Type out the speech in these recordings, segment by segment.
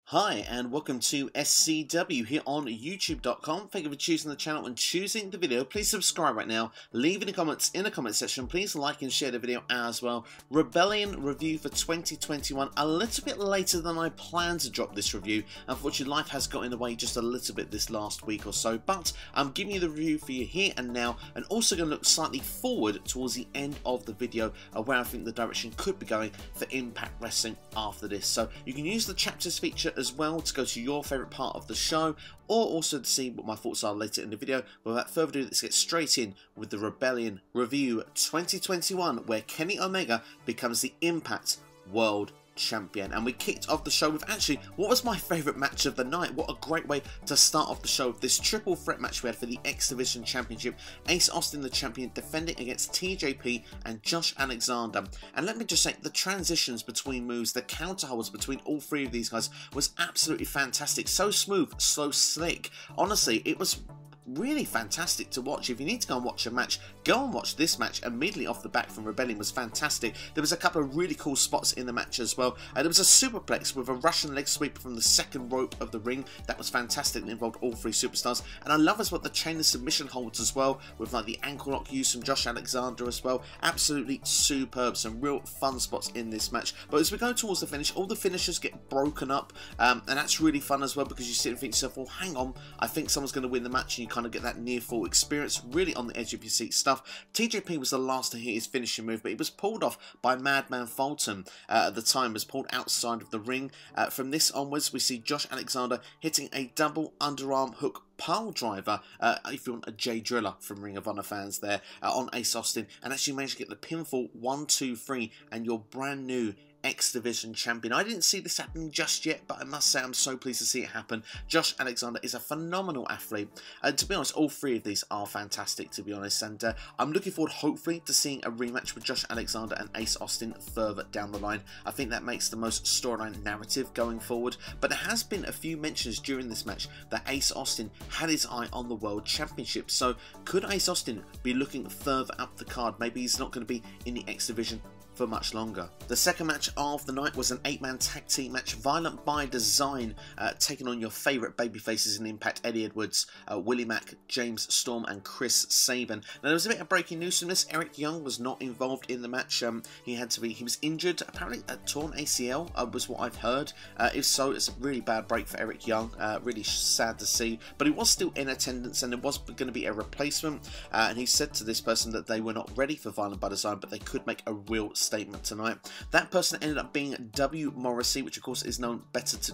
Hi and welcome to SCW here on YouTube.com. Thank you for choosing the channel and choosing the video. Please subscribe right now. Leave any comments in the comment section. Please like and share the video as well. Rebellion review for 2021. A little bit later than I planned to drop this review. Unfortunately, life has got in the way just a little bit this last week or so. But I'm giving you the review for you here and now. And also going to look slightly forward towards the end of the video where I think the direction could be going for Impact Wrestling after this. So you can use the chapters feature as well to go to your favourite part of the show, or also to see what my thoughts are later in the video. But without further ado, let's get straight in with the Rebellion Review 2021, where Kenny Omega becomes the Impact World Champion. And we kicked off the show with actually what was my favourite match of the night. What a great way to start off the show with this triple threat match we had for the X Division Championship. Ace Austin, the champion, defending against TJP and Josh Alexander. And let me just say, the transitions between moves, the counter holds between all three of these guys was absolutely fantastic. So smooth, so slick. Honestly, it was really fantastic to watch. If you need to go and watch a match, go and watch this match immediately off the back from Rebellion. Was fantastic. There was a couple of really cool spots in the match as well. There was a superplex with a Russian leg sweep from the second rope of the ring. That was fantastic and involved all three superstars. And I love as well the chain of submission holds as well, with like the ankle lock use from Josh Alexander as well. Absolutely superb. Some real fun spots in this match. But as we go towards the finish, all the finishers get broken up, and that's really fun as well, because you sit and think to yourself, well, hang on, I think someone's going to win the match, and you kind of get that near fall experience, really on the edge of your seat stuff. TJP was the last to hit his finishing move, but it was pulled off by Madman Fulton at the time. Was pulled outside of the ring. From this onwards, we see Josh Alexander hitting a double underarm hook pile driver, if you want a J Driller from Ring of Honor fans there, on Ace Austin, and actually managed to get the pinfall 1-2-3, and your brand new X Division champion. I didn't see this happening just yet, but I must say I'm so pleased to see it happen. Josh Alexander is a phenomenal athlete. To be honest, all three of these are fantastic, to be honest, and I'm looking forward, hopefully, to seeing a rematch with Josh Alexander and Ace Austin further down the line. I think that makes the most storyline narrative going forward, but there has been a few mentions during this match that Ace Austin had his eye on the World Championship, so could Ace Austin be looking further up the card? Maybe he's not going to be in the X Division for much longer. The second match of the night was an 8-man tag team match, Violent by Design, taking on your favourite babyfaces in Impact, Eddie Edwards, Willie Mack, James Storm and Chris Sabin. Now there was a bit of breaking news from this. Eric Young was not involved in the match. He was injured, apparently a torn ACL was what I've heard. If so, it's a really bad break for Eric Young, really sad to see, but he was still in attendance and there was going to be a replacement, and he said to this person that they were not ready for Violent by Design, but they could make a real statement tonight. That person ended up being W. Morrissey, which of course is known better to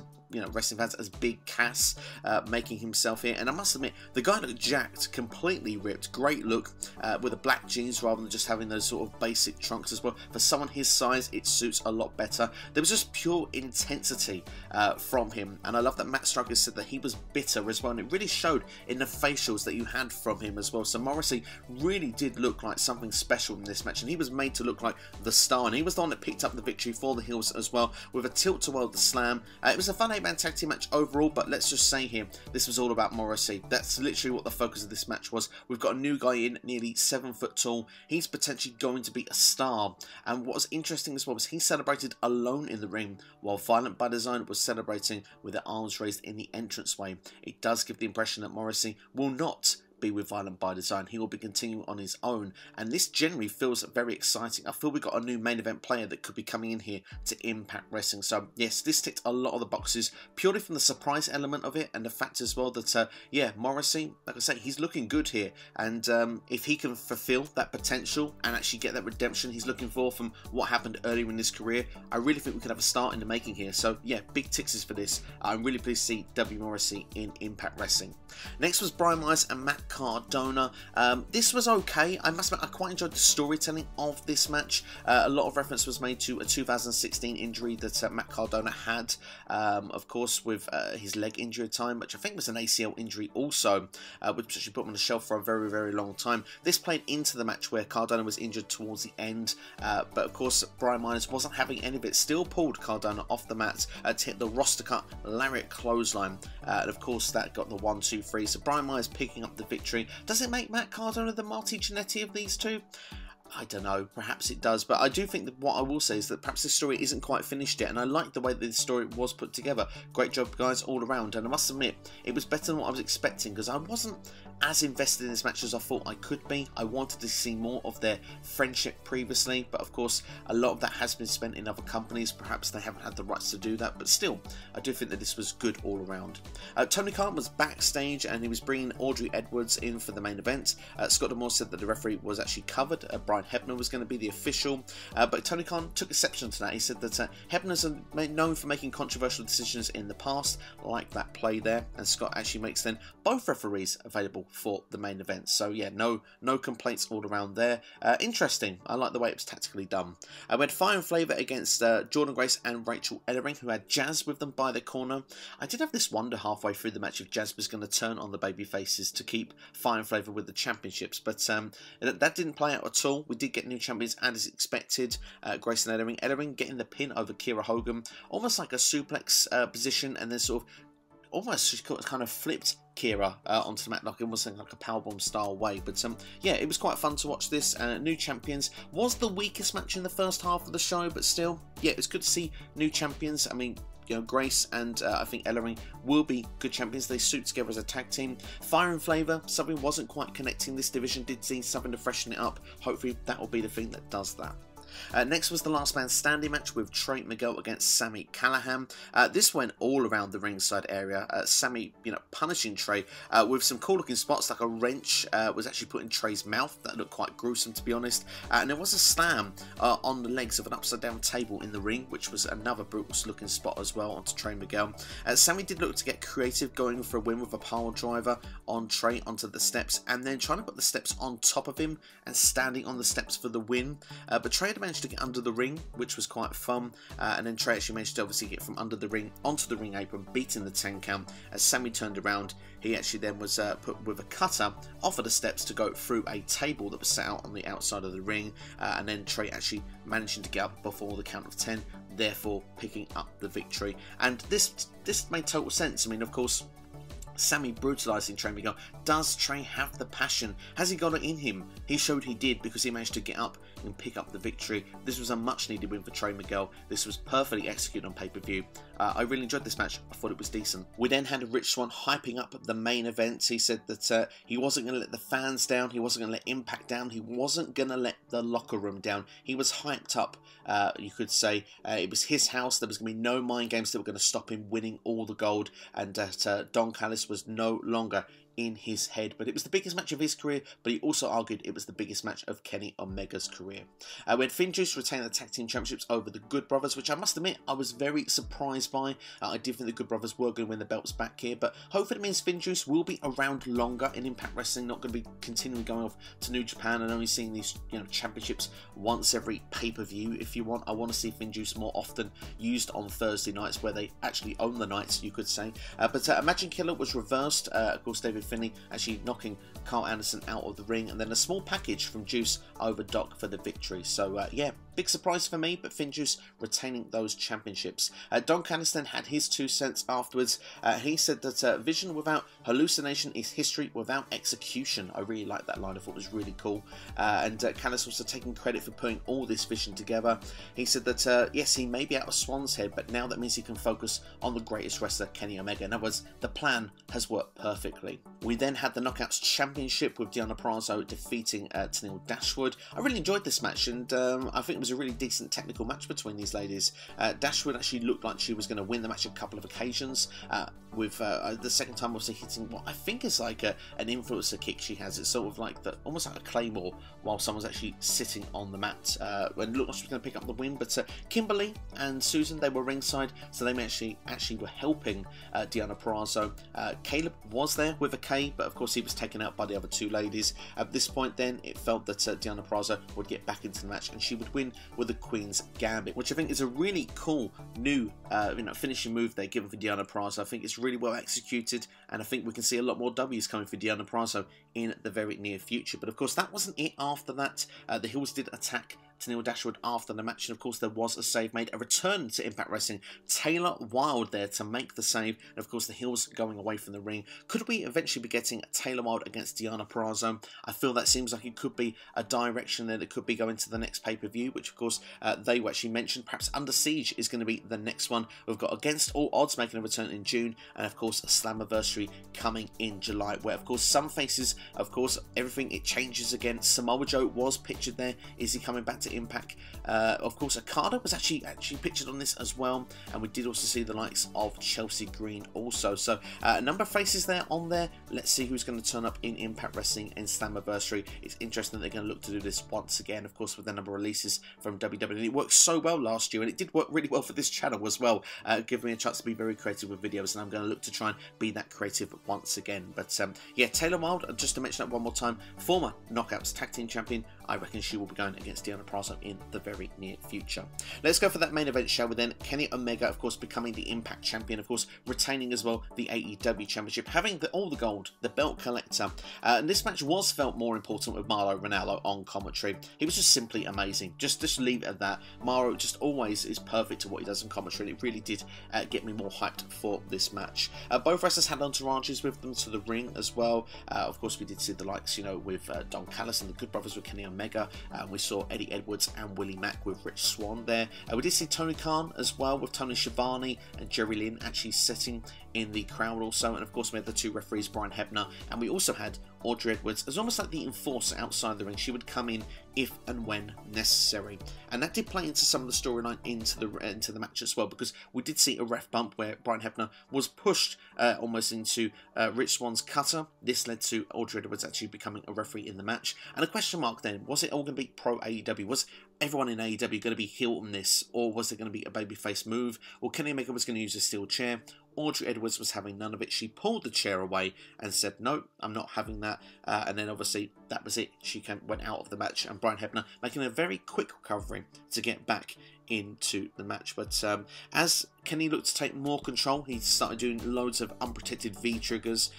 wrestling fans as Big Cass, making himself here. And I must admit, the guy looked jacked, completely ripped, great look, with the black jeans rather than just having those sort of basic trunks as well. For someone his size, it suits a lot better. There was just pure intensity from him, and I love that Matt Striker said that he was bitter as well, and it really showed in the facials that you had from him as well. So Morrissey really did look like something special in this match, and he was made to look like the star, and he was the one that picked up the victory for the Heels as well, with a tilt to world the slam. It was a fun 8-man tag team match overall, but let's just say here, this was all about Morrissey. That's literally what the focus of this match was. We've got a new guy in, nearly 7 foot tall. He's potentially going to be a star, and what was interesting as well was he celebrated alone in the ring, while Violent by Design was celebrating with their arms raised in the entranceway. It does give the impression that Morrissey will not be with Violent by Design. He will be continuing on his own, and this generally feels very exciting. I feel we got a new main event player that could be coming in here to Impact Wrestling. So yes, this ticked a lot of the boxes purely from the surprise element of it, and the fact as well that yeah, Morrissey, like I say, he's looking good here, and if he can fulfill that potential and actually get that redemption he's looking for from what happened earlier in his career, I really think we could have a start in the making here. So yeah, big ticks for this. I'm really pleased to see W. Morrissey in Impact Wrestling. Next was Brian Myers and Matt Cardona. This was okay. I must admit, I quite enjoyed the storytelling of this match. A lot of reference was made to a 2016 injury that Matt Cardona had, of course, with his leg injury time, which I think was an ACL injury also, which actually put him on the shelf for a very, very long time. This played into the match where Cardona was injured towards the end, but of course, Brian Myers wasn't having any of it. Still pulled Cardona off the mat to hit the roster cut lariat clothesline, and of course, that got the 1-2-3. So Brian Myers picking up the victory. Does it make Matt Cardona the Marty Jannetty of these two? I don't know, perhaps it does, but I do think that what I will say is that perhaps this story isn't quite finished yet, and I like the way that this story was put together. Great job, guys, all around, and I must admit, it was better than what I was expecting, because I wasn't as invested in this match as I thought I could be. I wanted to see more of their friendship previously, but of course, a lot of that has been spent in other companies. Perhaps they haven't had the rights to do that, but still, I do think that this was good all around. Tony Khan was backstage, and he was bringing Audrey Edwards in for the main event. Scott D'Amore said that the referee was actually covered. Brian Hebner was going to be the official, but Tony Khan took exception to that. He said that Hebner's known for making controversial decisions in the past, like that play there, and Scott actually makes then both referees available for the main event. So yeah, no complaints all around there. Interesting. I like the way it was tactically done. We had Fire and Flavor against Jordynne Grace and Rachel Ellering, who had Jazz with them by the corner. I did have this wonder halfway through the match if Jazz was going to turn on the baby faces to keep Fire and Flavor with the championships, but that didn't play out at all. We did get new champions as expected. Grace and Ellering getting the pin over Kiera Hogan, almost like a suplex position, and then sort of almost kind of flipped Kiera onto the mat like almost like a powerbomb style way. But yeah, it was quite fun to watch this. New champions was the weakest match in the first half of the show, but still, yeah, it's good to see new champions. I mean, you know, Grace and I think Ellering will be good champions. They suit together as a tag team. Fire and Flavor, something wasn't quite connecting this division. Did see something to freshen it up. Hopefully that will be the thing that does that. Next was the last man standing match with Trey Miguel against Sami Callihan. This went all around the ringside area. Sami, punishing Trey with some cool looking spots, like a wrench was actually put in Trey's mouth. That looked quite gruesome, to be honest. And there was a slam on the legs of an upside down table in the ring, which was another brutal looking spot as well onto Trey Miguel. Sami did look to get creative, going for a win with a pile driver on Trey onto the steps, and then trying to put the steps on top of him and standing on the steps for the win. But Trey had managed to get under the ring, which was quite fun, and then Trey actually managed to obviously get from under the ring onto the ring apron, beating the 10 count. As Sami turned around, he actually then was put with a cutter off of the steps to go through a table that was set out on the outside of the ring, and then Trey actually managing to get up before the count of 10, therefore picking up the victory. And this made total sense. I mean, of course, Sami brutalising Trey Miguel. Does Trey have the passion? Has he got it in him? He showed he did, because he managed to get up and pick up the victory. This was a much needed win for Trey Miguel. This was perfectly executed on pay-per-view. I really enjoyed this match. I thought it was decent. We then had Rich Swann hyping up the main event. He said that he wasn't going to let the fans down. He wasn't going to let Impact down. He wasn't going to let the locker room down. He was hyped up, you could say. It was his house. There was going to be no mind games that were going to stop him winning all the gold, and Don Callis was no longer in his head. But it was the biggest match of his career, but he also argued it was the biggest match of Kenny Omega's career. We had FinJuice retain the tag team championships over the Good Brothers, which I must admit I was very surprised by. I did think the Good Brothers were going to win the belts back here, but hopefully it means FinJuice will be around longer in Impact Wrestling, not going to be continually going off to New Japan and only seeing these championships once every pay-per-view. If you want, I want to see FinJuice more often used on Thursday nights, where they actually own the nights, you could say. But Imagine Killer was reversed. Of course, David Finlay actually knocking Carl Anderson out of the ring, and then a small package from Juice over Doc for the victory. So yeah, big surprise for me, but FinJuice retaining those championships. Don Callis then had his 2 cents afterwards. He said that vision without hallucination is history without execution. I really like that line. I thought it was really cool. And Callis also taking credit for putting all this vision together. He said that yes, he may be out of Swan's head, but now that means he can focus on the greatest wrestler, Kenny Omega. In other words, the plan has worked perfectly. We then had the Knockouts Championship with Deonna Purrazzo defeating Tenille Dashwood. I really enjoyed this match, and I think it was a really decent technical match between these ladies. Dashwood actually looked like she was going to win the match a couple of occasions, with the second time obviously hitting what I think is like an influencer kick she has. It's sort of like almost like a claymore while someone's actually sitting on the mat. And it looked like she was going to pick up the win, but Kimberly and Susan, they were ringside, so they actually were helping Deonna Purrazzo. Caleb was there with a K, but of course he was taken out by the other 2 ladies. At this point then, it felt that Deonna Purrazzo would get back into the match and she would win with the Queen's Gambit, which I think is a really cool new finishing move they're given for Deonna Purrazzo. I think it's really well executed, and I think we can see a lot more W's coming for Deonna Purrazzo in the very near future. But of course that wasn't it after that. The Hills did attack Tenille Dashwood after the match, and of course there was a save made, a return to Impact Wrestling. Taylor Wilde there to make the save, and of course the heels going away from the ring. Could we eventually be getting Taylor Wilde against Deonna Purrazzo? I feel that seems like it could be a direction there that could be going to the next pay-per-view, which of course they actually mentioned perhaps Under Siege is going to be the next one. We've got Against All Odds making a return in June, and of course a Slammiversary coming in July, where of course some faces, of course everything it changes again. Samoa Joe was pictured there. Is he coming back to Impact? Of course Okada was actually pictured on this as well, and we did also see the likes of Chelsea Green also. So a number of faces there on there. Let's see who's going to turn up in Impact Wrestling and Slammiversary. It's interesting that they're going to look to do this once again, of course, with the number of releases from WWE. It worked so well last year, and it did work really well for this channel as well, giving me a chance to be very creative with videos, and I'm going to look to try and be that creative once again. But yeah, Taylor Wilde, just to mention that one more time, former Knockouts Tag Team Champion. I reckon she will be going against Deonna Purrazzo in the very near future. Let's go for that main event, shall we then? Kenny Omega, of course, becoming the Impact Champion, of course, retaining as well the AEW Championship, having all the gold, the belt collector. And this match was felt more important with Mauro Ranallo on commentary. He was just simply amazing. Just leave it at that. Mauro just always is perfect to what he does in commentary, and it really did get me more hyped for this match. Both wrestlers had entourages with them to the ring as well. Of course, we did see the likes, you know, with Don Callis and the Good Brothers with Kenny Omega. We saw Eddie Edwards and Willie Mack with Rich Swann there. We did see Tony Khan as well, with Tony Schiavone and Jerry Lynn actually sitting in the crowd also. And of course we had the two referees, Brian Hebner, and we also had Audrey Edwards as almost like the enforcer outside the ring. She would come in if and when necessary, and that did play into some of the storyline into the match as well, because we did see a ref bump where Brian Hebner was pushed almost into Rich Swann's cutter. This led to Audrey Edwards actually becoming a referee in the match, and a question mark then, was it all going to be pro AEW? Was everyone in AEW going to be heel on this, or was it going to be a babyface move? Or Kenny Omega was going to use a steel chair? Audrey Edwards was having none of it. She pulled the chair away and said, no, I'm not having that. And then obviously that was it. She went out of the match, and Brian Hebner making a very quick recovery to get back into the match. But as Kenny looked to take more control, he started doing loads of unprotected V triggers.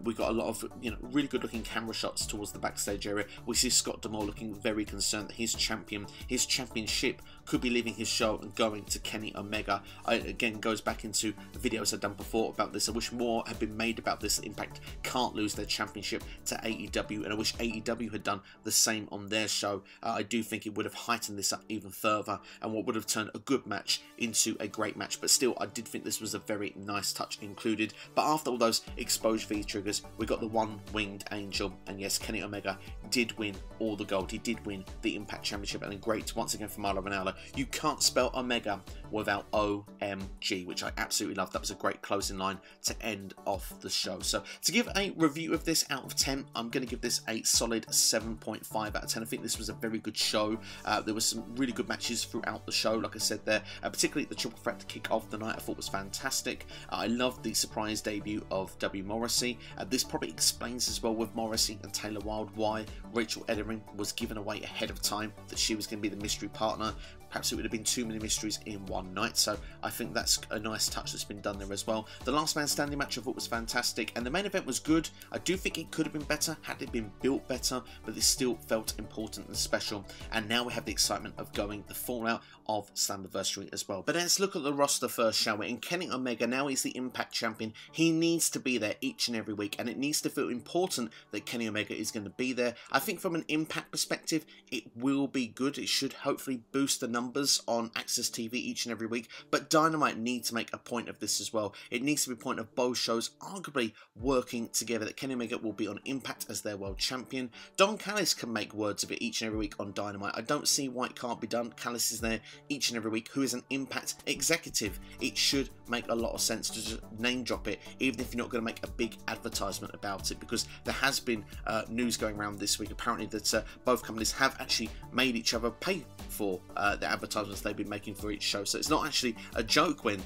We got a lot of, you know, really good looking camera shots towards the backstage area. We see Scott D'Amore looking very concerned that his championship could be leaving his show and going to Kenny Omega. Again, goes back into videos I've done before about this. I wish more had been made about this. Impact can't lose their championship to AEW, and I wish AEW had done the same on their show. I do think it would have heightened this up even further, and what would have turned a good match into a great match. But still, I did think this was a very nice touch included. But after all those exposed V triggers, we got the one-winged angel, and yes, Kenny Omega did win all the gold. He did win the Impact Championship, and great once again for Mauro Ranallo. You can't spell Omega without OMG, which I absolutely loved. That was a great closing line to end off the show. So to give a review of this out of 10, I'm going to give this a solid 7.5 out of 10. I think this was a very good show. There were some really good matches throughout the show, like I said there, particularly the triple threat to kick off the night I thought was fantastic. I loved the surprise debut of W. Morrissey. This probably explains as well with Morrissey and Taylor Wilde why Rachel Ellering was given away ahead of time that she was going to be the mystery partner. Perhaps it would have been too many mysteries in one night, so I think that's a nice touch that's been done there as well. The last man standing match I thought was fantastic, and the main event was good. I do think it could have been better had it been built better, but it still felt important and special. And now we have the excitement of going the fallout of Slammiversary as well. But let's look at the roster first, shall we? And Kenny Omega, now he's the Impact Champion. He needs to be there each and every week, and it needs to feel important that Kenny Omega is going to be there. I think from an Impact perspective, it will be good. It should hopefully boost the numbers on Access TV each and every week, but Dynamite needs to make a point of this as well. It needs to be a point of both shows arguably working together, that Kenny Omega will be on Impact as their world champion. Don Callis can make words of it each and every week on Dynamite. I don't see why it can't be done. Callis is there each and every week, who is an Impact executive. It should make a lot of sense to just name drop it, even if you're not going to make a big advertisement about it, because there has been news going around this week apparently that both companies have actually made each other pay for the advertisements they've been making for each show. So it's not actually a joke when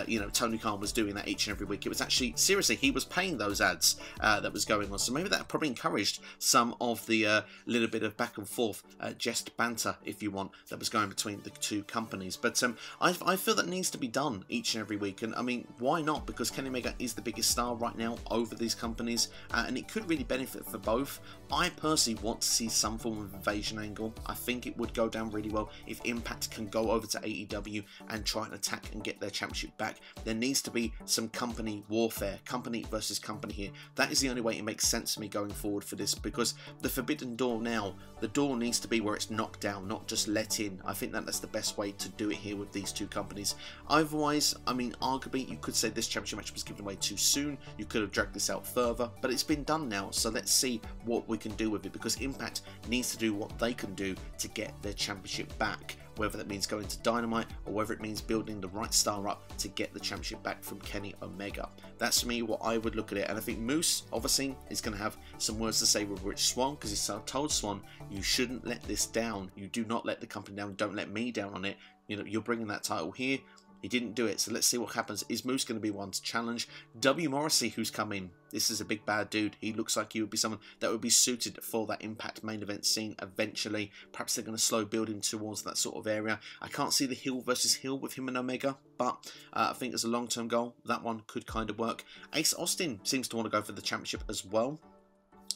you know, Tony Khan was doing that each and every week. It was actually seriously, he was paying those ads that was going on. So maybe that probably encouraged some of the little bit of back and forth jest banter, if you want, that was going between the two companies. But I feel that needs to be done each and every week, and I mean, why not? Because Kenny Omega is the biggest star right now over these companies, and it could really benefit for both. I personally want to see some form of invasion angle. I think it would go down really well well if Impact can go over to AEW and try and attack and get their championship back. There needs to be some company warfare, company versus company here. That is the only way it makes sense to me going forward for this, because the forbidden door now, the door needs to be where it's knocked down, not just let in. I think that that's the best way to do it here with these two companies. Otherwise, I mean, arguably you could say this championship match was given away too soon. You could have dragged this out further, but it's been done now, so let's see what we can do with it, because Impact needs to do what they can do to get their championship back, whether that means going to Dynamite or whether it means building the right star up to get the championship back from Kenny Omega. That's for me what I would look at it, and I think Moose obviously is going to have some words to say with Rich Swann, because he's told Swann, you shouldn't let this down, you do not let the company down, don't let me down on it, you know, you're bringing that title here. He didn't do it, so let's see what happens. Is Moose going to be one to challenge? Morrissey, who's come in. This is a big bad dude. He looks like he would be someone that would be suited for that Impact main event scene eventually. Perhaps they're going to slow build him towards that sort of area. I can't see the heel versus heel with him and Omega, but I think as a long-term goal, that one could kind of work. Ace Austin seems to want to go for the championship as well.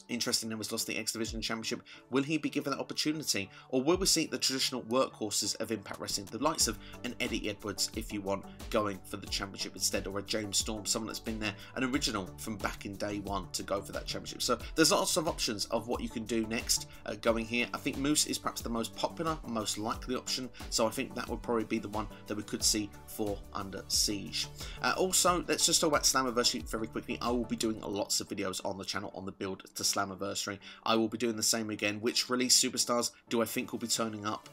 Interesting, now he's lost the X Division Championship. Will he be given that opportunity, or will we see the traditional workhorses of Impact Wrestling, the likes of an Eddie Edwards, if you want, going for the championship instead, or a James Storm, someone that's been there, an original from back in day one, to go for that championship? So there's lots of options of what you can do next going here. I think Moose is perhaps the most popular, most likely option, so I think that would probably be the one that we could see for Under Siege. Also, let's just talk about Slammiversary very quickly. I will be doing lots of videos on the channel on the build to Slammiversary. I will be doing the same again. Which release superstars do I think will be turning up?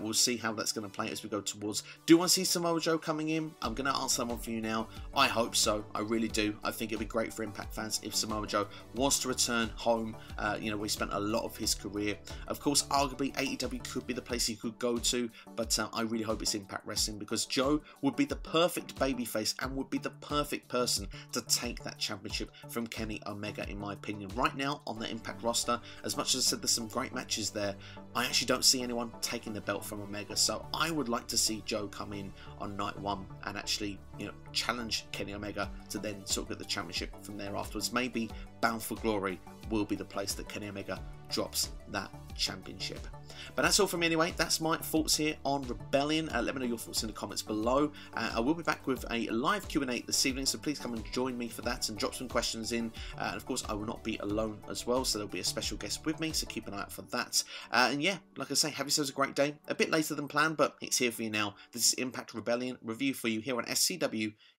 We'll see how that's going to play as we go towards. Do I see Samoa Joe coming in? I'm going to answer that one for you now. I hope so. I really do. I think it'd be great for Impact fans if Samoa Joe was to return home. You know, we spent a lot of his career. Of course, arguably AEW could be the place he could go to, but I really hope it's Impact Wrestling, because Joe would be the perfect babyface and would be the perfect person to take that championship from Kenny Omega, in my opinion. Right now, on the Impact roster, as much as I said there's some great matches there, I actually don't see anyone taking the belt from Omega, so I would like to see Joe come in on night one and actually, you know, challenge Kenny Omega to then sort of get the championship from there afterwards. Maybe Bound for Glory will be the place that Kenny Omega drops that championship. But that's all from me anyway. That's my thoughts here on Rebellion. Let me know your thoughts in the comments below. I will be back with a live Q&A this evening, so please come and join me for that and drop some questions in. And of course, I will not be alone as well, so there'll be a special guest with me, so keep an eye out for that. And yeah, like I say, have yourselves a great day. A bit later than planned, but it's here for you now. This is Impact Rebellion review for you here on SCW